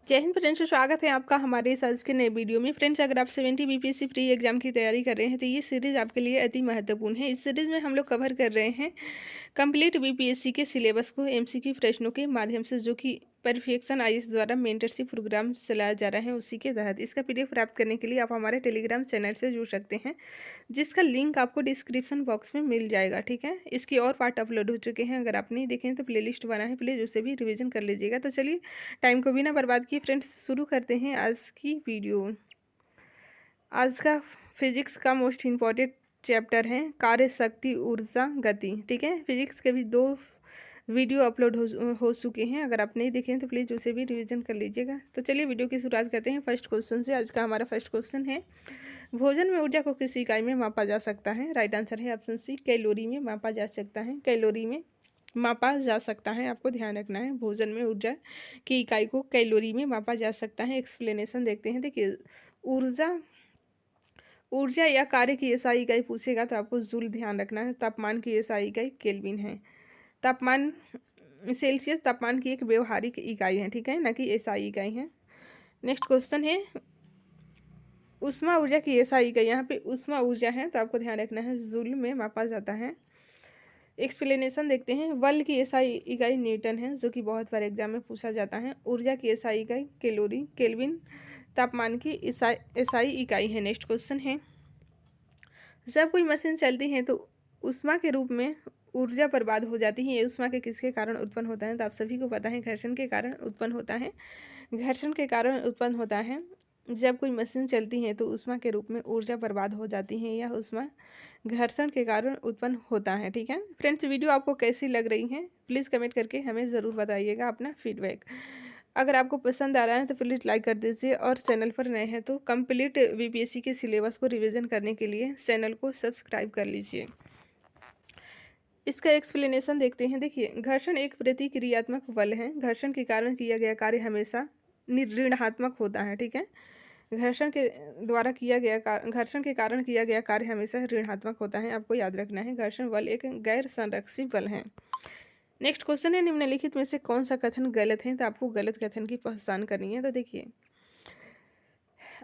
जय हिंद फ्रेंड्स, स्वागत है आपका हमारे इस आज के नए वीडियो में। फ्रेंड्स, अगर आप 70 बीपीएससी प्री एग्जाम की तैयारी कर रहे हैं तो ये सीरीज़ आपके लिए अति महत्वपूर्ण है। इस सीरीज़ में हम लोग कवर कर रहे हैं कंप्लीट बीपीएससी के सिलेबस को एमसीक्यू प्रश्नों के माध्यम से, जो कि परफेक्शन आईएएस द्वारा मेंटरशिप प्रोग्राम चलाया जा रहा है। उसी के तहत इसका पीडीएफ प्राप्त करने के लिए आप हमारे टेलीग्राम चैनल से जुड़ सकते हैं, जिसका लिंक आपको डिस्क्रिप्शन बॉक्स में मिल जाएगा। ठीक है, इसकी और पार्ट अपलोड हो चुके हैं, अगर आप नहीं देखे हैं तो प्लेलिस्ट बना है, प्लीज़ उसे भी रिवीजन कर लीजिएगा। तो चलिए टाइम को बिना बर्बाद किए फ्रेंड्स शुरू करते हैं आज की वीडियो। आज का फिजिक्स का मोस्ट इम्पॉर्टेंट चैप्टर है कार्य शक्ति ऊर्जा गति। ठीक है, फिजिक्स के भी 2 वीडियो अपलोड हो चुके हैं, अगर आप नहीं देखे हैं तो प्लीज़ उसे भी रिवीजन कर लीजिएगा। तो चलिए वीडियो की शुरुआत करते हैं फर्स्ट क्वेश्चन से। आज का हमारा फर्स्ट क्वेश्चन है, भोजन में ऊर्जा को किस इकाई में मापा जा सकता है? राइट आंसर है ऑप्शन सी, कैलोरी में मापा जा सकता है। कैलोरी में मापा जा सकता है, आपको ध्यान रखना है। भोजन में ऊर्जा की इकाई को कैलोरी में मापा जा सकता है। एक्सप्लेनेशन देखते हैं। देखिए, ऊर्जा ऊर्जा या कार्य की एसआई इकाई पूछेगा तो आपको जूल ध्यान रखना है। तापमान की एसआई इकाई केल्विन है। तापमान सेल्सियस तापमान की एक व्यवहारिक इकाई है, ठीक है, ना कि एसआई इकाई है। नेक्स्ट क्वेश्चन है, ऊष्मा ऊर्जा की एसआई इकाई, यहाँ पे ऊष्मा ऊर्जा है तो आपको ध्यान रखना है जूल में मापा जाता है। एक्सप्लेनेशन देखते हैं। बल की एसआई इकाई न्यूटन है, जो कि बहुत बार एग्जाम में पूछा जाता है। ऊर्जा की एसआई इकाई कैलोरी, केल्विन तापमान की एसआई इकाई है। नेक्स्ट क्वेश्चन है, जब कोई मशीन चलती है तो ऊष्मा के रूप में ऊर्जा बर्बाद हो जाती है। ये ऊष्मा के किसके कारण उत्पन्न होता है? तो आप सभी को पता है, घर्षण के कारण उत्पन्न होता है। घर्षण के कारण उत्पन्न होता है। जब कोई मशीन चलती है तो ऊष्मा के रूप में ऊर्जा बर्बाद हो जाती है। यह ऊष्मा घर्षण के कारण उत्पन्न होता है। ठीक है फ्रेंड्स, वीडियो आपको कैसी लग रही है प्लीज़ कमेंट करके हमें ज़रूर बताइएगा अपना फीडबैक। अगर आपको पसंद आ रहा है तो प्लीज़ लाइक कर दीजिए, और चैनल पर नए हैं तो कंप्लीट बीपीएससी के सिलेबस को रिवीजन करने के लिए चैनल को सब्सक्राइब कर लीजिए। इसका एक्सप्लेनेशन देखते हैं। देखिए, घर्षण एक प्रतिक्रियात्मक बल है। घर्षण के कारण किया गया कार्य हमेशा ऋणात्मक होता है। ठीक है, घर्षण के द्वारा किया गया घर्षण के कारण किया गया कार्य हमेशा ऋणात्मक होता है, आपको याद रखना है। घर्षण बल एक गैर संरक्षी बल है। नेक्स्ट क्वेश्चन है, निम्नलिखित में से कौन सा कथन गलत है? तो आपको गलत कथन की पहचान करनी है। तो देखिए,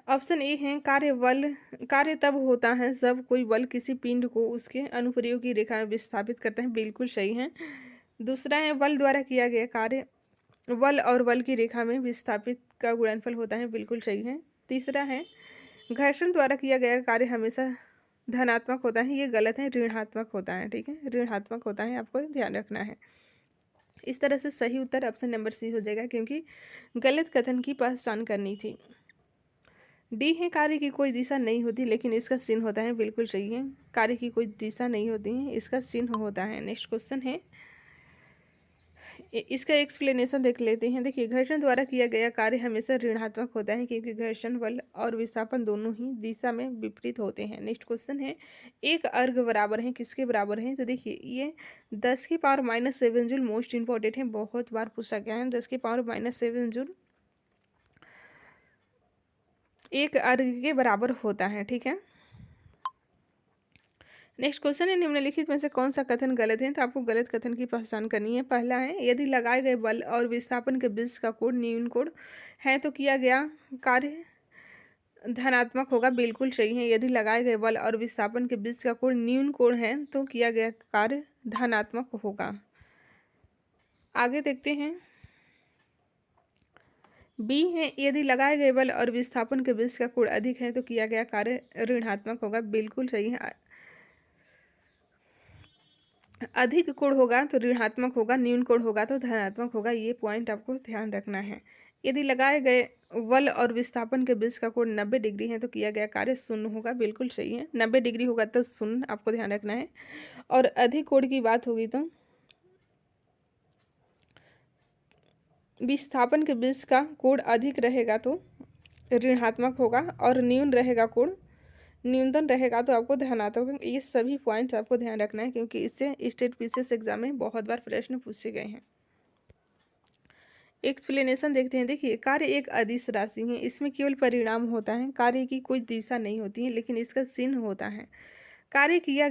ऑप्शन ए है, कार्य तब होता है जब कोई बल किसी पिंड को उसके अनुप्रयोग की रेखा में विस्थापित करता है। बिल्कुल सही है। दूसरा है, बल द्वारा किया गया कार्य बल और बल की रेखा में विस्थापित का गुणनफल होता है। बिल्कुल सही है। तीसरा है, घर्षण द्वारा किया गया कार्य हमेशा धनात्मक होता है। ये गलत है, ऋणात्मक होता है। ठीक है, ऋणात्मक होता है, आपको ध्यान रखना है। इस तरह से सही उत्तर ऑप्शन नंबर सी हो जाएगा, क्योंकि गलत कथन की पहचान करनी थी। डी है, कार्य की कोई दिशा नहीं होती लेकिन इसका चिन्ह होता है। बिल्कुल सही है, कार्य की कोई दिशा नहीं होती है, इसका चिन्ह होता है। नेक्स्ट क्वेश्चन है, इसका एक्सप्लेनेशन देख लेते हैं। देखिए, घर्षण द्वारा किया गया कार्य हमेशा ऋणात्मक होता है, क्योंकि घर्षण बल और विस्थापन दोनों ही दिशा में विपरीत होते हैं। नेक्स्ट क्वेश्चन है, एक अर्घ बराबर है, किसके बराबर है? तो देखिए, ये 10⁻⁷ जूल मोस्ट इंपॉर्टेंट है, बहुत बार पूछा गया है। 10⁻⁷ जूल एक अर्घ के बराबर होता है। ठीक है, नेक्स्ट क्वेश्चन है, निम्नलिखित में से कौन सा कथन गलत है? तो आपको गलत कथन की पहचान करनी है। पहला है, यदि लगाए गए बल और विस्थापन के बीच का कोण न्यून कोण है तो किया गया कार्य धनात्मक होगा। बिल्कुल सही है, यदि लगाए गए बल और विस्थापन के बीच का कोण न्यून कोण है तो किया गया कार्य धनात्मक होगा। आगे देखते हैं। बी है, यदि लगाए गए बल और विस्थापन के बीच का कोण अधिक है तो किया गया कार्य ऋणात्मक होगा। बिल्कुल सही है, अधिक कोण होगा तो ऋणात्मक होगा, न्यून कोण होगा तो धनात्मक होगा। ये पॉइंट आपको ध्यान रखना है। यदि लगाए गए बल और विस्थापन के बीच का कोण 90 डिग्री है तो किया गया कार्य शून्य होगा। बिल्कुल सही है, 90 डिग्री होगा तो शून्य, आपको ध्यान रखना है। और अधिक कोण की बात होगी तो विस्थापन के बीच का कोण अधिक रहेगा तो ऋणात्मक होगा, और न्यून रहेगा कोण, न्यूनतम रहेगा तो आपको धनात्मक। ये सभी पॉइंट्स आपको ध्यान रखना है, क्योंकि इससे स्टेट पीसीएस एग्जाम में बहुत बार प्रश्न पूछे गए हैं। एक्सप्लेनेशन देखते हैं। देखिए, कार्य एक अदिश राशि है, इसमें केवल परिणाम होता है, कार्य की कोई दिशा नहीं होती है, लेकिन इसका चिन्ह होता है। कार्य किया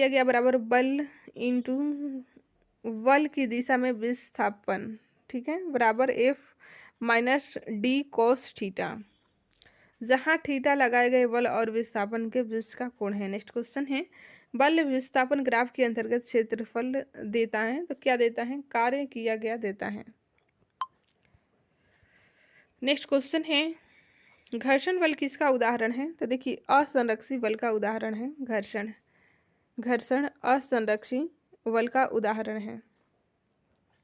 गया बराबर बल इंटू बल की दिशा में विस्थापन। ठीक है, बराबर F-D cos थीटा, जहाँ थीटा लगाए गए बल और विस्थापन के बीच का कोण है। नेक्स्ट क्वेश्चन है, बल विस्थापन ग्राफ के अंतर्गत क्षेत्रफल देता है, तो क्या देता है, कार्य किया गया देता है। नेक्स्ट क्वेश्चन है, घर्षण बल किसका उदाहरण है, तो देखिए असंरक्षी बल का उदाहरण है घर्षण। घर्षण असंरक्षी बल का उदाहरण है।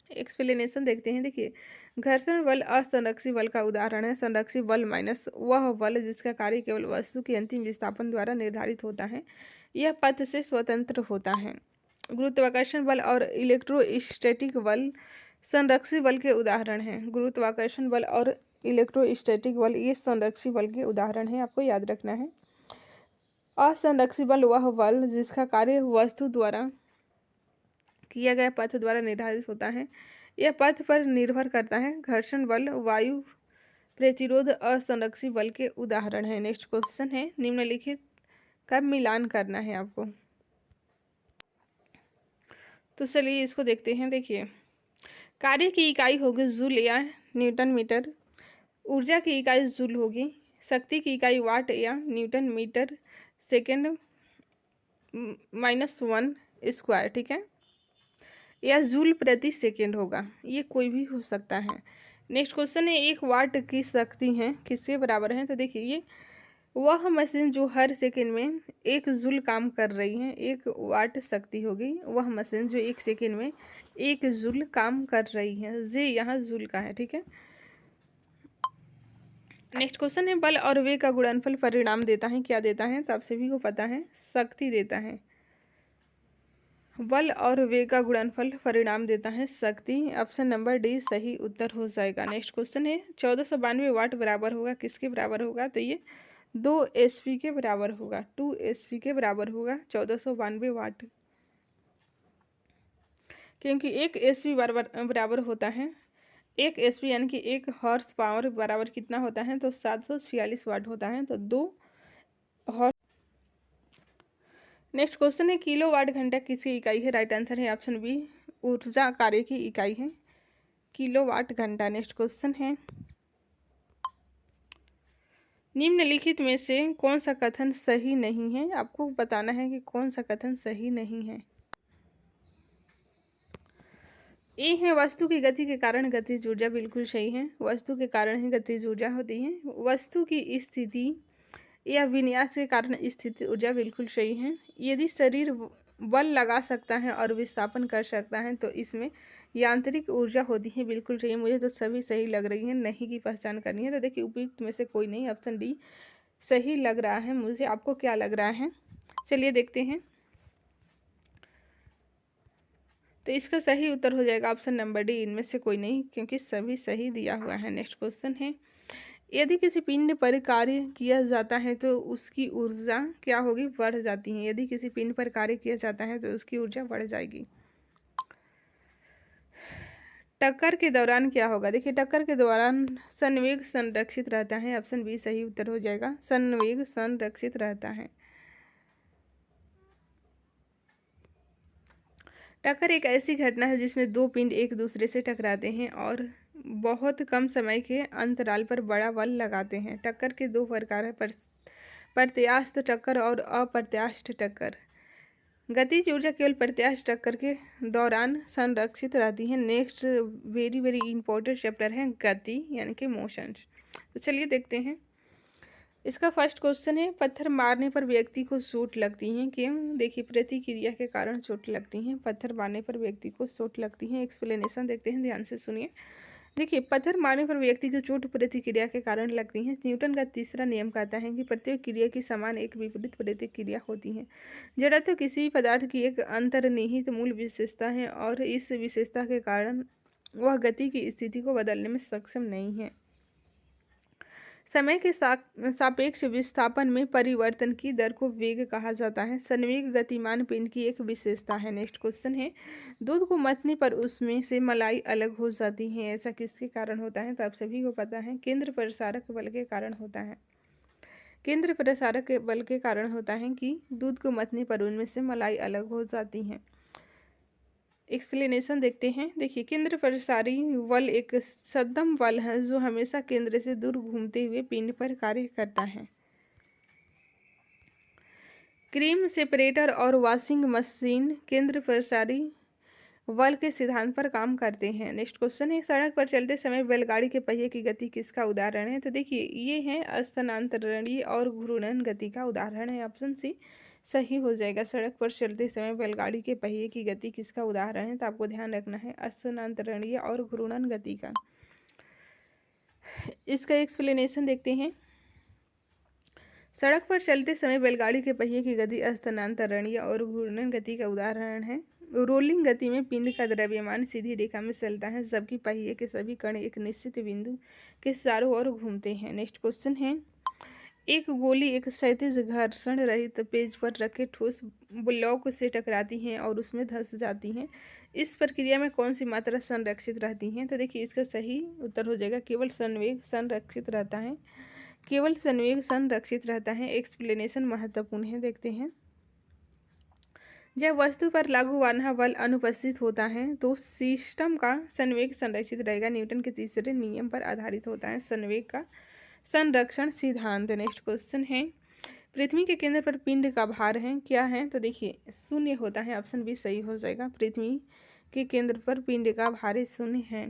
एक्सप्लेनेशन देखते हैं। देखिए, घर्षण बल असंरक्षी बल का उदाहरण है। संरक्षी बल माइनस वह बल जिसका कार्य केवल वस्तु के अंतिम विस्थापन द्वारा निर्धारित होता है, यह पथ से स्वतंत्र होता है। गुरुत्वाकर्षण बल और इलेक्ट्रोस्टैटिक बल संरक्षी बल के उदाहरण हैं। गुरुत्वाकर्षण बल और इलेक्ट्रोस्टैटिक बल ये संरक्षी बल के उदाहरण हैं, आपको याद रखना है। असंरक्षी बल वह बल जिसका कार्य वस्तु द्वारा किया गया पथ द्वारा निर्धारित होता है, यह पथ पर निर्भर करता है। घर्षण बल, वायु प्रतिरोध असंरक्षी बल के उदाहरण है। नेक्स्ट क्वेश्चन है, निम्नलिखित का मिलान करना है आपको, तो चलिए इसको देखते हैं। देखिए, कार्य की इकाई होगी जूल या न्यूटन मीटर, ऊर्जा की इकाई जूल होगी, शक्ति की इकाई वाट या न्यूटन मीटर सेकेंड -1 स्क्वायर, ठीक है, या जूल प्रति सेकेंड होगा, ये कोई भी हो सकता है। नेक्स्ट क्वेश्चन है, एक वाट की शक्ति है किसके बराबर है, तो देखिए ये वह मशीन जो हर सेकेंड में 1 जूल काम कर रही है, 1 वाट शक्ति होगी वह मशीन जो 1 सेकेंड में 1 जूल काम कर रही है। जे यहाँ जूल का है, ठीक है। नेक्स्ट क्वेश्चन है, बल और वेग का गुणनफल परिणाम देता है, क्या देता है, तो आप सभी को पता है शक्ति देता है। बल और वेग का गुणनफल परिणाम देता है शक्ति। ऑप्शन नंबर डी सही उत्तर हो जाएगा। नेक्स्ट क्वेश्चन है, 1492 वाट बराबर होगा किसके बराबर होगा, तो ये 2 एचपी के बराबर होगा, 2 एचपी के बराबर होगा 1492 वाट, क्योंकि 1 एचपी बराबर होता है 1 एचपी यानी कि 1 हॉर्स पावर बराबर कितना होता है, तो 746 वाट होता है, तो 2 हॉर्स। नेक्स्ट क्वेश्चन है, किलो वाट घंटा किसकी इकाई है, राइट आंसर है ऑप्शन बी ऊर्जा कार्य की इकाई है किलो वाट घंटा। नेक्स्ट क्वेश्चन है, निम्नलिखित में से कौन सा कथन सही नहीं है, आपको बताना है कि कौन सा कथन सही नहीं है। ए है, वस्तु की गति के कारण गतिज ऊर्जा, बिल्कुल सही है, वस्तु के कारण ही गतिज ऊर्जा होती है। वस्तु की स्थिति या विन्यास के कारण स्थिति ऊर्जा, बिल्कुल सही है। यदि शरीर बल लगा सकता है और विस्थापन कर सकता है तो इसमें यांत्रिक ऊर्जा होती है, बिल्कुल सही है। मुझे तो सभी सही लग रही है, नहीं की पहचान करनी है, तो देखिए उपयुक्त में से कोई नहीं, ऑप्शन डी सही लग रहा है मुझे। आपको क्या लग रहा है, चलिए देखते हैं। तो इसका सही उत्तर हो जाएगा ऑप्शन नंबर डी, इनमें से कोई नहीं, क्योंकि सभी सही दिया हुआ है। नेक्स्ट क्वेश्चन है, यदि किसी पिंड पर कार्य किया जाता है तो उसकी ऊर्जा क्या होगी, बढ़ जाती है। यदि किसी पिंड पर कार्य किया जाता है तो उसकी ऊर्जा बढ़ जाएगी। टक्कर के दौरान क्या होगा, देखिए टक्कर के दौरान संवेग संरक्षित रहता है, ऑप्शन बी सही उत्तर हो जाएगा, संवेग संरक्षित रहता है। टक्कर एक ऐसी घटना है जिसमें 2 पिंड एक दूसरे से टकराते हैं और बहुत कम समय के अंतराल पर बड़ा बल लगाते हैं। टक्कर के 2 प्रकार है, प्रत्यास्थ टक्कर और अप्रत्यास्थ टक्कर। गतिज ऊर्जा केवल प्रत्यास्थ टक्कर के दौरान संरक्षित रहती है। Next very very important chapter है गति यानी कि मोशंस। तो चलिए देखते हैं। इसका फर्स्ट क्वेश्चन है, पत्थर मारने पर व्यक्ति को चोट लगती है, क्यों, देखिए प्रतिक्रिया के कारण चोट लगती है। पत्थर मारने पर व्यक्ति को चोट लगती है। एक्सप्लेनेशन देखते हैं, ध्यान से सुनिए। देखिए, पत्थर मारने पर व्यक्ति को चोट प्रतिक्रिया के कारण लगती है। न्यूटन का तीसरा नियम कहता है कि प्रत्येक क्रिया की समान एक विपरीत प्रतिक्रिया होती है। जड़त्व किसी भी पदार्थ की एक अंतर्निहित मूल विशेषता है और इस विशेषता के कारण वह गति की स्थिति को बदलने में सक्षम नहीं है। समय के सापेक्ष विस्थापन में परिवर्तन की दर को वेग कहा जाता है। संवेग गतिमान पिंड की एक विशेषता है। नेक्स्ट क्वेश्चन है, दूध को मथने पर उसमें से मलाई अलग हो जाती है, ऐसा किसके कारण होता है, तो आप सभी को पता है केंद्र प्रसारक बल के कारण होता है। केंद्र प्रसारक बल के कारण होता है कि दूध को मथने पर उनमें से मलाई अलग हो जाती है। एक्सप्लेनेशन देखते हैं। देखिए, केंद्र प्रसारी बल एक सद्दम बल है जो हमेशा केंद्र से दूर घूमते हुए पिंड पर कार्य करता है। क्रीम सेपरेटर और वॉशिंग मशीन केंद्र प्रसारी बल के सिद्धांत पर काम करते हैं। नेक्स्ट क्वेश्चन है, सड़क पर चलते समय बैलगाड़ी के पहिए की गति किसका उदाहरण है? तो देखिए, ये है स्थानांतरणीय और घूर्णन गति का उदाहरण है। ऑप्शन सी सही हो जाएगा। सड़क पर चलते समय बैलगाड़ी के पहिए की गति किसका उदाहरण है? तो आपको ध्यान रखना है स्थानांतरणीय और घूर्णन गति का। इसका एक्सप्लेनेशन देखते हैं। सड़क पर चलते समय बैलगाड़ी के पहिए की गति स्थानांतरणीय और घूर्णन गति का उदाहरण है। रोलिंग गति में पिंड का द्रव्यमान सीधी रेखा में चलता है, जबकि पहिए के सभी कण एक निश्चित बिंदु के चारों ओर घूमते हैं। नेक्स्ट क्वेश्चन है, एक गोली एक क्षैतिज घर्षण रहित पेज पर रखे ठोस ब्लॉक से टकराती हैं और उसमें धंस जाती हैं। इस प्रक्रिया में कौन सी मात्रा संरक्षित रहती है? तो देखिए, इसका सही उत्तर हो जाएगा केवल संवेग संरक्षित रहता है। केवल संवेग संरक्षित रहता है। एक्सप्लेनेशन महत्वपूर्ण है, देखते हैं। जब वस्तु पर लागू वाना बल अनुपस्थित होता है तो सिस्टम का संवेग संरक्षित रहेगा। न्यूटन के तीसरे नियम पर आधारित होता है संवेग का संरक्षण सिद्धांत। नेक्स्ट क्वेश्चन है, पृथ्वी के केंद्र पर पिंड का भार है क्या है? तो देखिए, शून्य होता है। ऑप्शन बी सही हो जाएगा। पृथ्वी के केंद्र पर पिंड का भार शून्य है।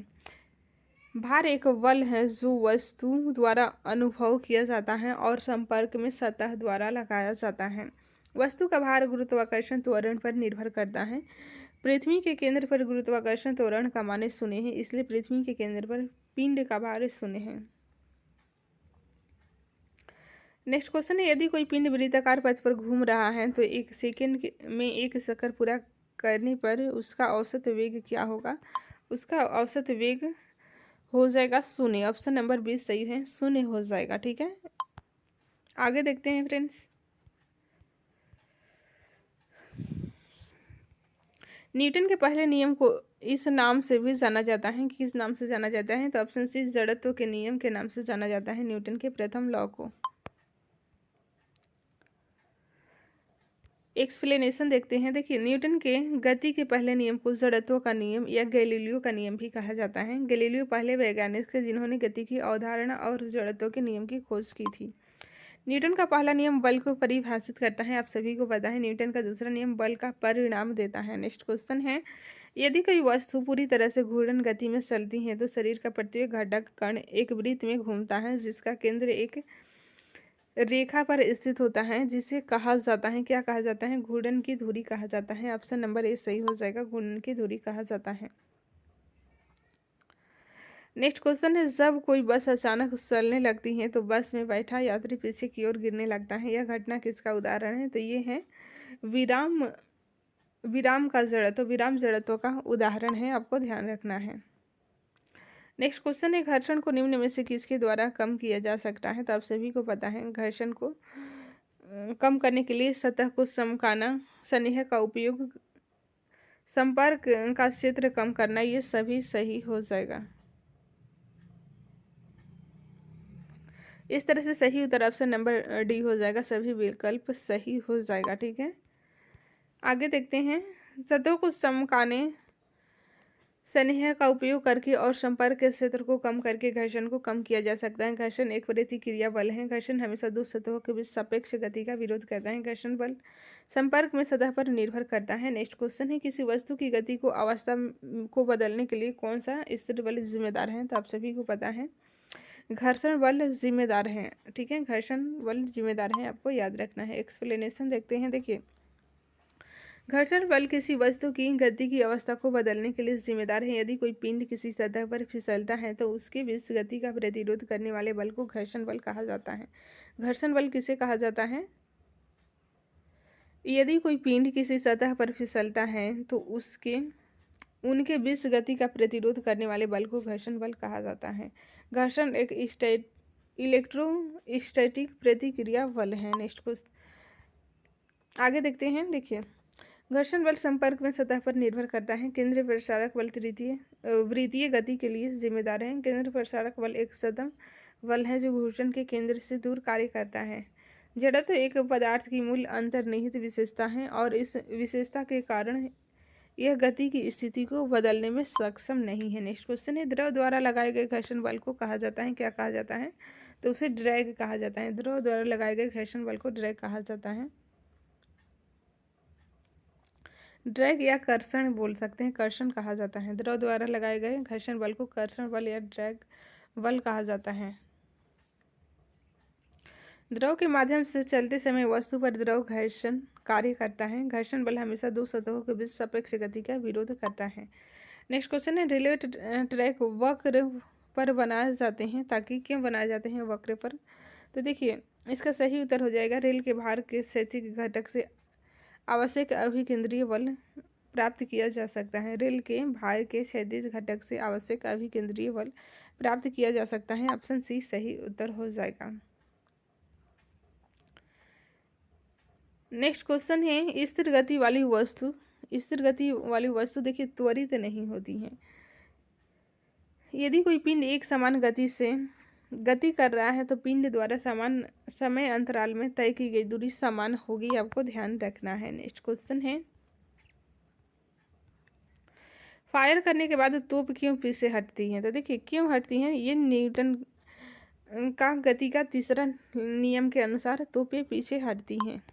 भार एक बल है जो वस्तु द्वारा अनुभव किया जाता है और संपर्क में सतह द्वारा लगाया जाता है। वस्तु का भार गुरुत्वाकर्षण त्वरण पर निर्भर करता है। पृथ्वी के केंद्र पर गुरुत्वाकर्षण त्वरण का मान शून्य है, इसलिए पृथ्वी के केंद्र पर पिंड का भार शून्य है। नेक्स्ट क्वेश्चन है, यदि कोई पिंड वृत्ताकार पथ पर घूम रहा है तो एक सेकेंड में एक चक्कर पूरा करने पर उसका औसत वेग क्या होगा? उसका औसत वेग हो जाएगा शून्य। ऑप्शन नंबर 20 सही है, शून्य हो जाएगा। ठीक है, आगे देखते हैं फ्रेंड्स। न्यूटन के पहले नियम को इस नाम से भी जाना जाता है। किस नाम से जाना जाता है? तो ऑप्शन सी जड़त्व के नियम के नाम से जाना जाता है न्यूटन के प्रथम लॉ को। एक्सप्लेनेशन देखते हैं। देखिए, न्यूटन के गति के पहले नियम को जड़त्व का नियम या गैलीलियो का नियम भी कहा जाता है। गैलीलियो पहले वैज्ञानिक थे जिन्होंने गति की अवधारणा और जड़त्व के नियम की खोज की थी। न्यूटन का पहला नियम बल को परिभाषित करता है, आप सभी को पता है। न्यूटन का दूसरा नियम बल का परिणाम देता है। नेक्स्ट क्वेश्चन है, यदि कोई वस्तु पूरी तरह से घूर्णन गति में चलती है तो शरीर का प्रत्येक घटक कण एक वृत्त में घूमता है जिसका केंद्र एक रेखा पर स्थित होता है, जिसे कहा जाता है, क्या कहा जाता है? घूर्णन की धुरी कहा जाता है। ऑप्शन नंबर ए सही हो जाएगा, घूर्णन की धुरी कहा जाता है। नेक्स्ट क्वेश्चन है, जब कोई बस अचानक चलने लगती है तो बस में बैठा यात्री पीछे की ओर गिरने लगता है। यह घटना किसका उदाहरण है? तो ये है विराम का जड़त्व। विराम जड़त्व का उदाहरण है, आपको ध्यान रखना है। नेक्स्ट क्वेश्चन है, घर्षण को निम्न में से किसके द्वारा कम किया जा सकता है? तो आप सभी को पता है, घर्षण को कम करने के लिए सतह को समकाना, स्नेह का उपयोग, संपर्क का क्षेत्र कम करना, ये सभी सही हो जाएगा। इस तरह से सही उत्तर ऑप्शन नंबर डी हो जाएगा। सभी विकल्प सही हो जाएगा। ठीक है, आगे देखते हैं। सतह को समकाने, स्नेह का उपयोग करके और संपर्क के क्षेत्र को कम करके घर्षण को कम किया जा सकता है। घर्षण एक प्रतिक्रिया बल है। घर्षण हमेशा दो सतहों के बीच सापेक्ष गति का विरोध करता है। घर्षण बल संपर्क में सतह पर निर्भर करता है। नेक्स्ट क्वेश्चन है, किसी वस्तु की गति को अवस्था को बदलने के लिए कौन सा स्थिर बल जिम्मेदार है? तो आप सभी को पता है, घर्षण बल जिम्मेदार है। ठीक है, घर्षण बल जिम्मेदार है, आपको याद रखना है। एक्सप्लेनेशन देखते हैं। देखिए, घर्षण बल किसी वस्तु की गति की अवस्था को बदलने के लिए जिम्मेदार है। यदि कोई पिंड किसी सतह पर फिसलता है तो उसके बीच गति का प्रतिरोध करने वाले बल को घर्षण बल कहा जाता है। घर्षण बल किसे कहा जाता है? यदि कोई पिंड किसी सतह पर फिसलता है तो उनके बीच गति का प्रतिरोध करने वाले बल को घर्षण बल कहा जाता है। घर्षण एक इलेक्ट्रोस्टैटिक प्रतिक्रिया बल है। नेक्स्ट क्वेश्चन आगे देखते हैं। देखिए, घर्षण बल संपर्क में सतह पर निर्भर करता है। केंद्रीय प्रसारक बल वृत्तीय गति के लिए जिम्मेदार है। केंद्र प्रसारक बल एक सतह बल है जो घूर्णन के केंद्र से दूर कार्य करता है। जड़त्व एक पदार्थ की मूल अंतर्निहित विशेषता है और इस विशेषता के कारण यह गति की स्थिति को बदलने में सक्षम नहीं है। नेक्स्ट क्वेश्चन है, द्रव द्वारा लगाए गए घर्षण बल को कहा जाता है, क्या कहा जाता है? तो उसे ड्रैग कहा जाता है। द्रव द्वारा लगाए गए घर्षण बल को ड्रैग कहा जाता है। ड्रैग या कर्षण बोल सकते हैं, कर्षण कहा जाता है। द्रव द्वारा लगाए गए घर्षण बल को कर्षण बल या ड्रैग बल कहा जाता है। द्रव के माध्यम से चलते समय वस्तु पर द्रव घर्षण कार्य करता है। घर्षण बल हमेशा दो सतहों के बीच सापेक्ष गति का विरोध करता है। नेक्स्ट क्वेश्चन है, रेलवे ट्रैक वक्र पर बनाए जाते हैं, ताकि क्यों बनाए जाते हैं वक्र पर? तो देखिए, इसका सही उत्तर हो जाएगा, रेल के भार के क्षैतिज घटक से आवश्यक अभिकेंद्रीय बल प्राप्त किया जा सकता है। रेल के भार के क्षैतिज घटक से आवश्यक अभिकेंद्रीय बल प्राप्त किया जा सकता है। ऑप्शन सी सही उत्तर हो जाएगा। नेक्स्ट क्वेश्चन है, स्थिर गति वाली वस्तु देखिए त्वरित नहीं होती है। यदि कोई पिंड एक समान गति से गति कर रहा है तो पिंड द्वारा समान समय अंतराल में तय की गई दूरी समान होगी, आपको ध्यान रखना है। नेक्स्ट क्वेश्चन है, फायर करने के बाद तोप क्यों पीछे हटती है? तो देखिए, क्यों हटती हैं, ये न्यूटन का गति का तीसरा नियम के अनुसार तोपें पीछे हटती हैं।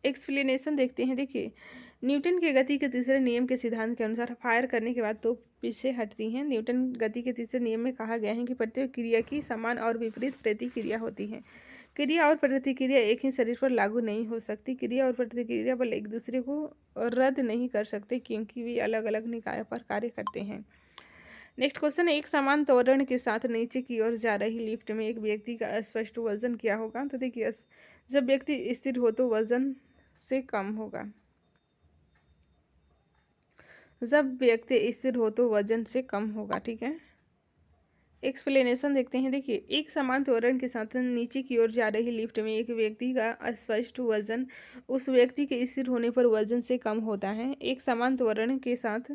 एक्सप्लेनेशन देखते हैं। देखिए, न्यूटन के गति के तीसरे नियम के सिद्धांत के अनुसार फायर करने के बाद तोप पीछे हटती हैं। न्यूटन गति के तीसरे नियम में कहा गया है कि प्रत्येक क्रिया की समान और विपरीत प्रतिक्रिया होती है। क्रिया और प्रतिक्रिया एक ही शरीर पर लागू नहीं हो सकती। क्रिया और प्रतिक्रिया बल एक दूसरे को रद्द नहीं कर सकते, क्योंकि वे अलग अलग निकायों पर कार्य करते हैं। नेक्स्ट क्वेश्चन, एक समान त्वरण के साथ नीचे की ओर जा रही लिफ्ट में एक व्यक्ति का स्पष्ट वजन क्या होगा? तो देखिए, जब व्यक्ति स्थिर हो तो वजन से कम होगा। जब व्यक्ति स्थिर हो तो वजन से कम होगा। ठीक है, एक्सप्लेनेशन देखते हैं। देखिए, एक समान त्वरण के साथ नीचे की ओर जा रही लिफ्ट में एक व्यक्ति का स्पष्ट वजन उस व्यक्ति के स्थिर होने पर वजन से कम होता है। एक समान त्वरण के साथ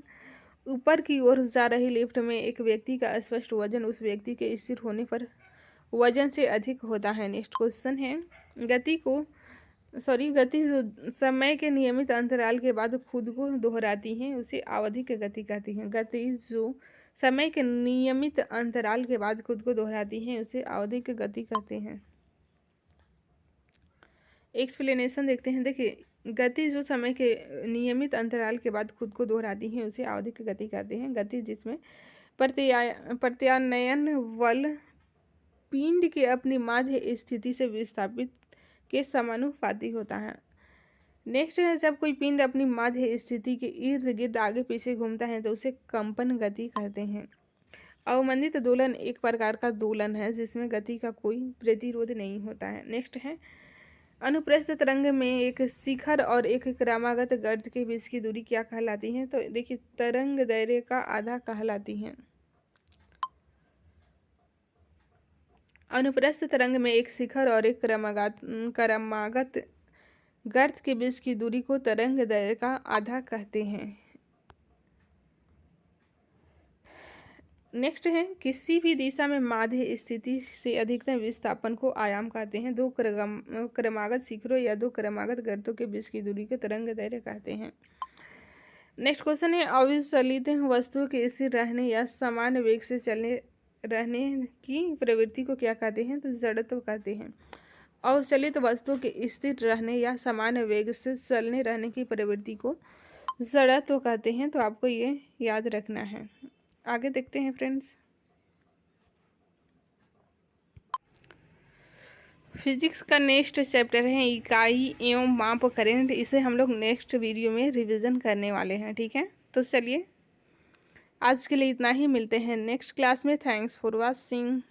ऊपर की ओर जा रही लिफ्ट में एक व्यक्ति का स्पष्ट वजन उस व्यक्ति के स्थिर होने पर वजन से अधिक होता है। नेक्स्ट क्वेश्चन है, गति जो समय के नियमित अंतराल के बाद खुद को दोहराती हैं उसे आवधिक गति कहती हैं। गति जो समय के नियमित अंतराल के बाद खुद को दोहराती हैं उसे आवधिक गति कहते हैं। एक्सप्लेनेशन देखते हैं। देखिए, गति जो समय के नियमित अंतराल के बाद खुद को दोहराती हैं उसे आवधिक गति कहते हैं। गति जिसमें प्रत्यानयन बल पिंड के अपनी माध्य स्थिति से विस्थापित के समानुपाती होता है। नेक्स्ट है, जब कोई पिंड अपनी माध्य स्थिति के इर्द गिर्द आगे पीछे घूमता है तो उसे कंपन गति कहते हैं। अवमंदित दोलन एक प्रकार का दोलन है जिसमें गति का कोई प्रतिरोध नहीं होता है। नेक्स्ट है, अनुप्रस्थ तरंग में एक शिखर और एक क्रमागत गर्त के बीच की दूरी क्या कहलाती है? तो देखिए, तरंग दैर्घ्य का आधा कहलाती है। अनुप्रस्थ तरंग में एक शिखर और एक क्रमागत गर्त के बीच की दूरी को तरंग दैर्घ्य का आधा कहते हैं। नेक्स्ट है, किसी भी दिशा में माध्य स्थिति से अधिकतम विस्थापन को आयाम कहते हैं। दो क्रमागत शिखरों या दो क्रमागत गर्तों के बीच की दूरी को तरंग दैर्घ्य कहते हैं। नेक्स्ट क्वेश्चन है, अविचलित वस्तु के स्थिर रहने या समान वेग से चलने रहने की प्रवृत्ति को क्या कहते हैं? तो जड़त्व कहते हैं। अवचलित वस्तु के स्थिर रहने या समान वेग से चलने रहने की प्रवृत्ति को जड़त्व कहते हैं। तो आपको ये याद रखना है। आगे देखते हैं फ्रेंड्स, फिजिक्स का नेक्स्ट चैप्टर है इकाई एवं माप करंट। इसे हम लोग नेक्स्ट वीडियो में रिवीजन करने वाले हैं। ठीक है, तो चलिए आज के लिए इतना ही, मिलते हैं नेक्स्ट क्लास में। Thanks for watching.